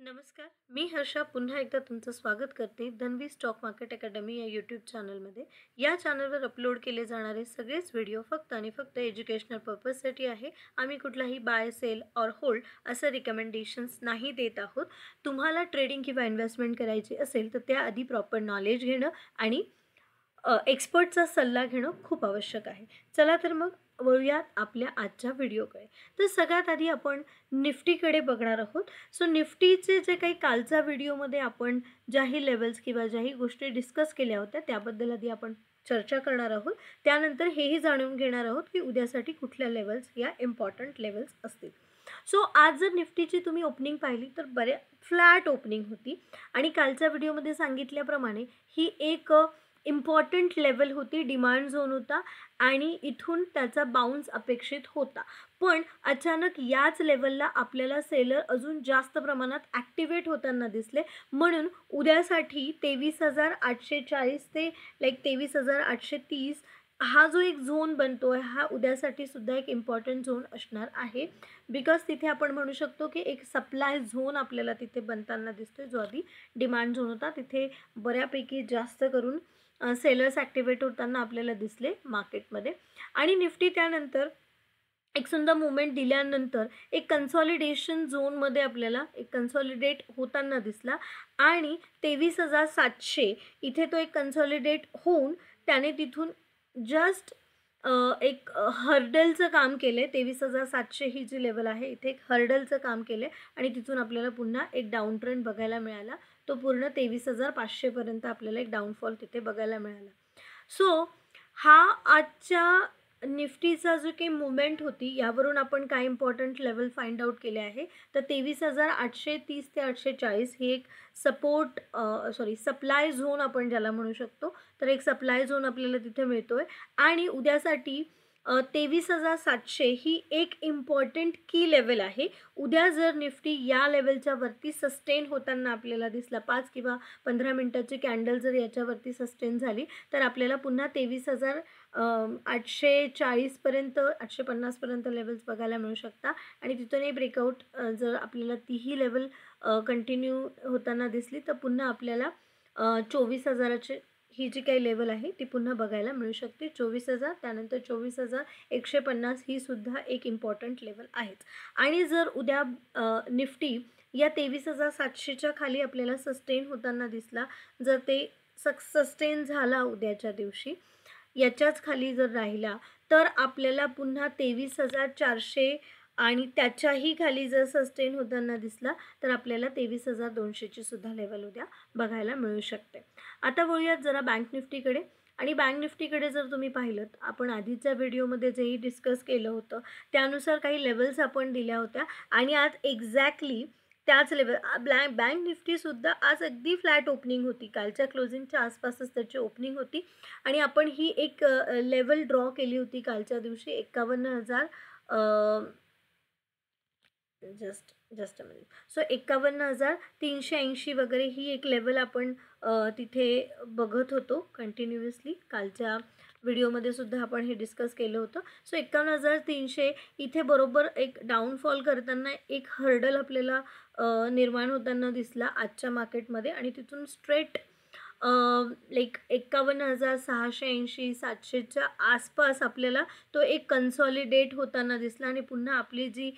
नमस्कार. मी हर्षा पुन्हा एकदा तुमचं स्वागत करते धन्वी स्टॉक मार्केट अकॅडमी या यूट्यूब चॅनलमध्ये. या चॅनलवर अपलोड केले जाणारे सगळेच व्हिडिओ फक्त आणि फक्त एज्युकेशनल पर्पजसाठी आहे. आम्ही कुठलाही बाय, सेल और होल्ड असं रिकमेंडेशन्स नाही देत आहोत. तुम्हाला ट्रेडिंग किंवा इन्व्हेस्टमेंट करायची असेल तर त्याआधी प्रॉपर नॉलेज घेणं आणि एक्सपर्टचा सल्ला घेणं खूप आवश्यक आहे. चला तर मग वळूयात आपल्या आजच्या व्हिडिओकडे. तर सगळ्यात आधी आपण निफ्टीकडे बघणार आहोत. सो निफ्टीचे जे काही कालच्या व्हिडिओमध्ये आपण ज्याही लेवल्स किंवा ज्याही गोष्टी डिस्कस केल्या होत्या त्याबद्दल आधी आपण चर्चा करणार आहोत. त्यानंतर हेही जाणून घेणार आहोत की उद्यासाठी कुठल्या लेवल्स या इम्पॉर्टंट लेवल्स असतील. सो आज जर निफ्टीची तुम्ही ओपनिंग पाहिली तर बऱ्या फ्लॅट ओपनिंग होती आणि कालच्या व्हिडिओमध्ये सांगितल्याप्रमाणे ही एक इम्पॉर्टंट लेवल होती, डिमांड झोन होता आणि इथून त्याचा बाउन्स अपेक्षित होता. पण अचानक याच लेवलला आपल्याला सेलर अजून जास्त प्रमाणात ॲक्टिवेट होताना दिसले. म्हणून उद्यासाठी 23,840 ते 23,830 हा जो एक झोन बनतो आहे हा उद्यासाठी सुद्धा एक इम्पॉर्टंट झोन असणार आहे. बिकॉज तिथे आपण म्हणू शकतो की एक सप्लाय झोन आपल्याला तिथे बनताना दिसतोय. जो आधी डिमांड झोन होता तिथे बऱ्यापैकी जास्त करून सेलर्स ॲक्टिवेट होताना आपल्याला दिसले मार्केटमध्ये. आणि निफ्टी त्यानंतर एक सुंदर मुवमेंट दिल्यानंतर एक कन्सॉलिडेशन झोनमध्ये आपल्याला एक कन्सॉलिडेट होताना दिसला आणि 23,700 इथे तो एक कन्सॉलिडेट होऊन त्याने तिथून जस्ट एक हर्डलचं काम केलं आहे. 23,700 ही जी लेवल आहे इथे एक हर्डलचं काम केलं आहे आणि तिथून आपल्याला पुन्हा एक डाऊन ट्रेंड बघायला मिळाला. तो पूर्ण 23,500 पर्यंत आपल्याला एक डाऊनफॉल तिथे बघायला मिळाला. सो हा आजच्या निफ्टीचा जो काही मुवमेंट होती यावरून आपण काय इम्पॉर्टंट लेवल फाइंड आउट केले आहे. तर 23,830 ते 840 ही एक सप्लाय झोन आपण ज्याला म्हणू शकतो. तर एक सप्लाय झोन आपल्याला तिथे मिळतो आहे आणि उद्यासाठी 23,700 ही एक इम्पॉर्टंट की लेवल आहे. उद्या जर निफ्टी या लेवलच्या वरती सस्टेन होताना आपल्याला दिसला 5 किंवा 15 मिनटाची कॅन्डल जर याच्यावरती सस्टेन झाली तर आपल्याला पुन्हा 23,840 पर्यंत 850 पर्यंत लेवल्स बघायला मिळू शकता आणि तिथूनही ब्रेकआउट जर आपल्याला तीही लेवल कंटिन्यू होताना दिसली तर पुन्हा आपल्याला 24,000ची ही जी काही लेवल आहे ती पुन्हा बघायला मिळू शकते. 24,000 त्यानंतर 24,150 ही सुद्धा एक इम्पॉर्टंट लेवल आहेच. आणि जर उद्या निफ्टी या 23,700च्या खाली आपल्याला सस्टेन होताना दिसला, जर ते सस्टेन झाला उद्याच्या दिवशी याच्याच खाली जर राहिला तर आपल्याला पुन्हा 23,400 आणि त्याच्याही खाली जर सस्टेन होताना दिसला तर आपल्याला 23,200ची सुद्धा लेवल उद्या बघायला मिळू शकते. आता वळूयात जरा बँक निफ्टीकडे. आणि बँक निफ्टीकडे जर तुम्ही पाहिलं आपण आधीच्या व्हिडिओमध्ये जेही डिस्कस केलं होतं त्यानुसार काही लेवल्स आपण दिल्या होत्या आणि आज एक्झॅक्टली त्याच लेवल बँक निफ्टीसुद्धा आज अगदी फ्लॅट ओपनिंग होती. कालच्या क्लोजिंगच्या आसपासच त्याची ओपनिंग होती आणि आपण ही एक लेवल ड्रॉ केली होती कालच्या दिवशी 51,000 जस्ट अ मिनिट. सो 51,380 वगैरे ही एक लेवल आपण तिथे बघत होतो कंटिन्युअसली. कालच्या व्हिडिओमध्ये सुद्धा आपण हे डिस्कस केलं होतं. सो 51,300 इथे बरोबर एक डाऊनफॉल करताना एक हर्डल आपल्याला निर्माण होताना दिसला आजच्या मार्केटमध्ये आणि तिथून स्ट्रेट 51,680 700च्या आसपास आपल्याला तो एक कन्सॉलिडेट होताना दिसला आणि पुन्हा आपली जी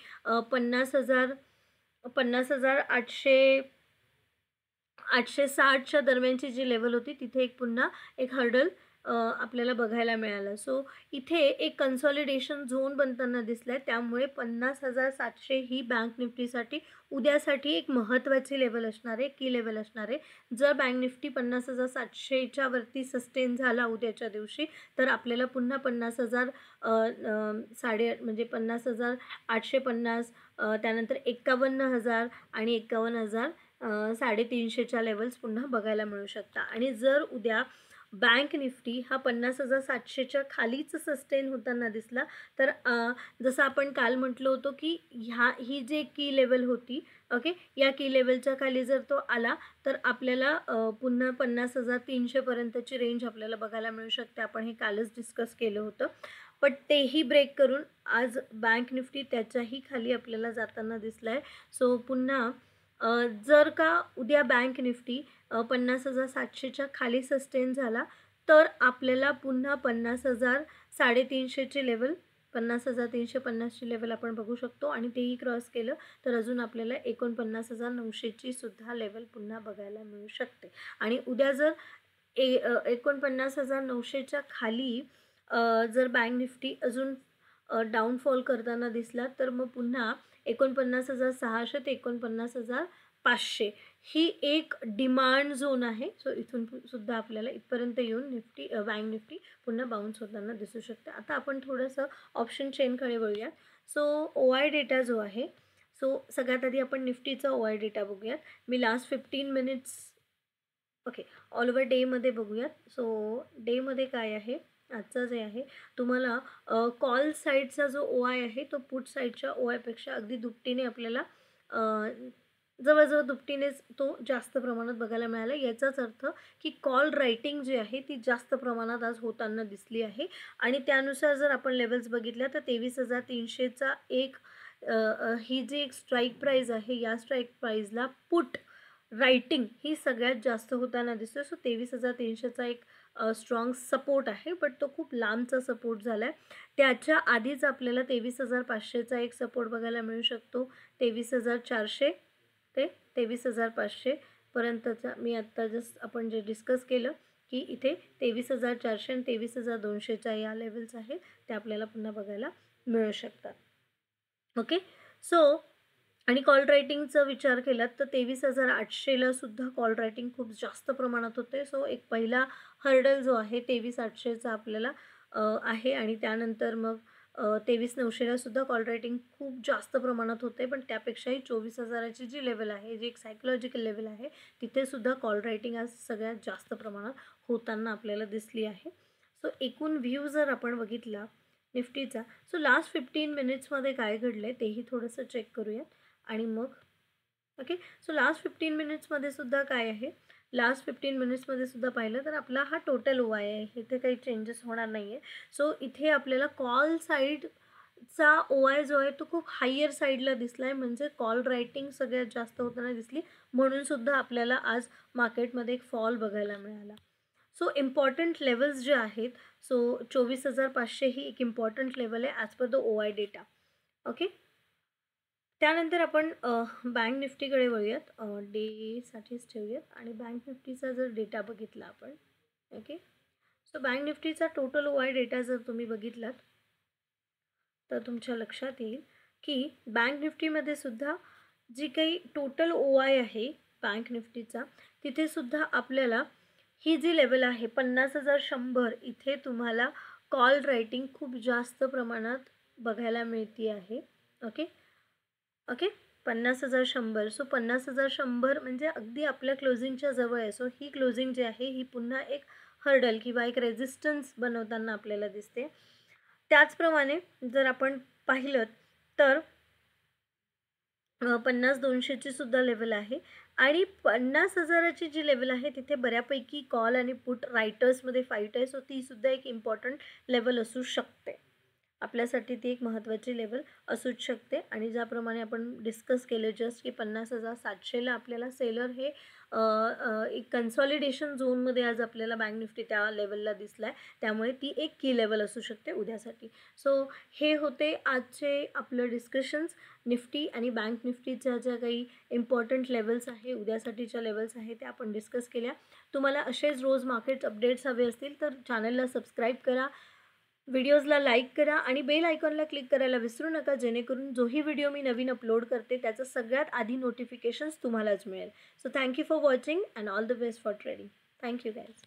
50,860च्या दरम्यानची जी लेवल होती तिथे एक पुन्हा एक हर्डल आपल्याला बघायला मिळालं. सो इथे एक कन्सॉलिडेशन झोन बनताना दिसला आहे. त्यामुळे 50,700 ही बँक निफ्टीसाठी उद्यासाठी एक महत्त्वाची लेवल असणार आहे, की लेवल असणार आहे. जर बँक निफ्टी 50,700च्या वरती सस्टेन झाला उद्याच्या दिवशी तर आपल्याला पुन्हा 50,000 म्हणजे 50,850 त्यानंतर 51,000 आणि 51,350च्या लेवल्स पुन्हा बघायला मिळू शकता. आणि जर उद्या बँक निफ्टी हा 50,700च्या खालीच सस्टेन होताना दिसला तर जसं आपण काल म्हटलं होतं की ही जी की लेवल होती ओके, या की लेवलच्या खाली जर तो आला तर आपल्याला पुन्हा 50,300 पर्यंतची रेंज आपल्याला बघायला मिळू शकते. आपण हे कालच डिस्कस केलं होतं. पण तेही ब्रेक करून आज बँक निफ्टी त्याच्याही खाली आपल्याला जाताना दिसला आहे. सो पुन्हा जर का उद्या बँक निफ्टी 50,700च्या खाली सस्टेन झाला तर आपल्याला पुन्हा 50,350ची लेवल 50,350ची लेवल आपण बघू शकतो आणि तेही क्रॉस केलं तर अजून आपल्याला 49,900ची सुद्धा लेवल पुन्हा बघायला मिळू शकते. आणि उद्या जर 49,900च्या खाली जर बँक निफ्टी अजून डाऊनफॉल करताना दिसला तर मग पुन्हा 49,600 ते 49,500 ही एक डिमांड झोन आहे. सो इथून सुद्धा आपल्याला इथपर्यंत येऊन निफ्टी बँक निफ्टी पुन्हा बाउन्स होताना दिसू शकते. आता आपण थोडंसं ऑप्शन चेनकडे वळूयात. सो OI डेटा जो आहे, सो सगळ्यात आधी आपण निफ्टीचा OI डेटा बघूयात. मी last 15 minutes okay all over डेमध्ये बघूयात. सो डेमध्ये काय आहे, आजचं जे आहे तुम्हाला कॉल साईडचा जो OI आहे तो पुट साईडच्या OIपेक्षा अगदी दुपटीने आपल्याला जवळजवळ दुपटीनेच तो जास्त प्रमाणात बघायला मिळाला. याचाच अर्थ की कॉल रायटिंग जी आहे ती जास्त प्रमाणात आज होताना दिसली आहे. आणि त्यानुसार जर आपण लेवल्स बघितल्या तर 23,300चा एक ही जी एक स्ट्राईक प्राईज आहे, या स्ट्राईक प्राईजला पुट रायटिंग ही सगळ्यात जास्त होताना दिसतो. सो 23,300चा एक स्ट्रॉंग सपोर्ट आहे, बट तो खूप लांबचा सपोर्ट झाला आहे. त्याच्या आधीच आपल्याला 23,500चा एक सपोर्ट बघायला मिळू शकतो. 23,400 ते 23,500 पर्यंतचा मी आत्ता जस्ट आपण जे डिस्कस केलं की इथे 23,400 आणि 23,200च्या या लेवल्स आहेत त्या आपल्याला पुन्हा बघायला मिळू शकतात. ओके सो आणि कॉल रायटिंगचा विचार केलात तर 23,800ला सुद्धा कॉल रायटिंग खूप जास्त प्रमाणात होते. सो एक पहिला हर्डल जो आहे 23,800चा आपल्याला आहे आणि त्यानंतर मग 23,900ला सुद्धा कॉल रायटिंग खूप जास्त प्रमाणात होते. पण त्यापेक्षाही 24,000ची जी लेवल आहे, जी एक सायकोलॉजिकल लेवल आहे, तिथे सुद्धा कॉल रायटिंग आज सगळ्यात जास्त प्रमाणात होताना आपल्याला दिसली आहे. सो एकूण व्ह्यू जर आपण बघितला निफ्टीचा, सो लास्ट 15 मिनिट्समध्ये काय घडलं आहे तेही थोडंसं चेक करूयात. आणि मग ओके सो लास्ट 15 मिनिट्समध्ये सुद्धा काय आहे, लास्ट 15 मिनिट्समध्ये सुद्धा पाहिलं तर आपला हा टोटल OI आहे, इथे काही चेंजेस होणार नाही आहे. सो इथे आपल्याला कॉल साईडचा OI जो आहे तो खूप हायर साईडला दिसला आहे, म्हणजे कॉल रायटिंग सगळ्यात जास्त होताना दिसली, म्हणून सुद्धा आपल्याला आज मार्केटमध्ये एक फॉल बघायला मिळाला. सो इम्पॉर्टंट लेवल्स जे आहेत, सो 24,500 ही एक इम्पॉर्टंट लेवल आहे as per the OI data. Okay त्यानंतर आपण बँक निफ्टीकडे वळूयात. डेसाठीच ठेवूयात आणि बँक निफ्टीचा जर डेटा बघितला आपण, ओके सो बँक निफ्टीचा टोटल OI डेटा जर तुम्ही बघितलात तर तुमच्या लक्षात येईल की बँक निफ्टीमध्ये सुद्धा जी काही टोटल OI आहे बँक निफ्टीचा, तिथे सुद्धा आपल्याला ही जी लेवल आहे 50,100, इथे तुम्हाला कॉल रायटिंग खूप जास्त प्रमाणात बघायला मिळते आहे. ओके 50,100. सो 50,100 म्हणजे अगदी आपल्या क्लोजिंगच्या जवळ आहे. सो ही क्लोजिंग जी आहे ही पुन्हा एक हर्डल किंवा एक रेझिस्टन्स बनवताना आपल्याला दिसते. त्याचप्रमाणे जर आपण पाहिलं तर 50,200ची सुद्धा लेवल आहे आणि 50,000ची जी लेवल आहे तिथे बऱ्यापैकी कॉल आणि पुट रायटर्समध्ये फाईट आहे. सो ती सुद्धा एक इम्पॉर्टंट लेवल असू शकते, आपल्यासाठी ती एक महत्त्वाची लेवल असूच शकते. आणि ज्याप्रमाणे आपण डिस्कस केले जस्ट की 50,700ला आपल्याला सेलर हे एक कन्सॉलिडेशन झोनमध्ये आज आपल्याला बँक निफ्टी त्या लेवलला दिसला आहे, त्यामुळे ती एक की लेवल असू शकते उद्यासाठी. सो हे होते आजचे आपलं डिस्कशन्स निफ्टी आणि बँक निफ्टीच्या ज्या काही इम्पॉर्टंट लेवल्स आहे, उद्यासाठीच्या लेवल्स आहे त्या आपण डिस्कस केल्या. तुम्हाला असेच रोज मार्केट अपडेट्स हवे असतील तर चॅनलला सबस्क्राईब करा, व्हिडिओजला लाईक करा आणि बेल आयकॉनला क्लिक करायला विसरू नका, जेणेकरून जोही व्हिडिओ मी नवीन अपलोड करते त्याचं सगळ्यात आधी नोटिफिकेशन्स तुम्हालाच मिळेल. So thank you for watching and all the best for trading. Thank you guys.